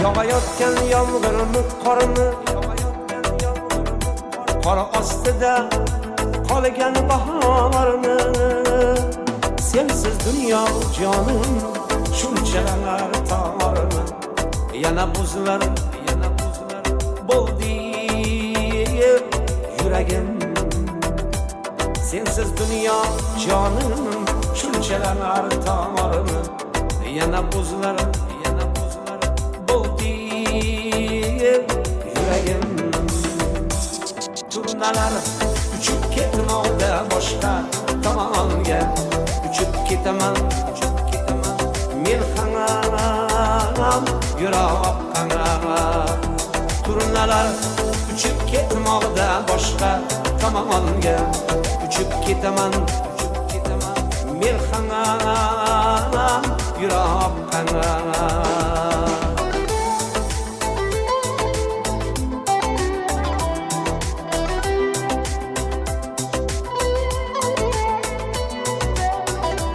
Yog'ayotgan yomg'irmi qormi, qor ostida qolgan bahormi, sensiz dunyo jonim shunchalar tormi, yana buzlar bo'ldi yuragim, sensiz dunyo jonim shunchalar tormi, yana buzlar bo'ldi yuragim. Turnalar uchib ketmoqda boshqa tomonga, uchib ketaman men ham yuroqqa. Turnalar uchib ketmoqda boshqa tomonga, uchib ketaman men ham yuroqqa.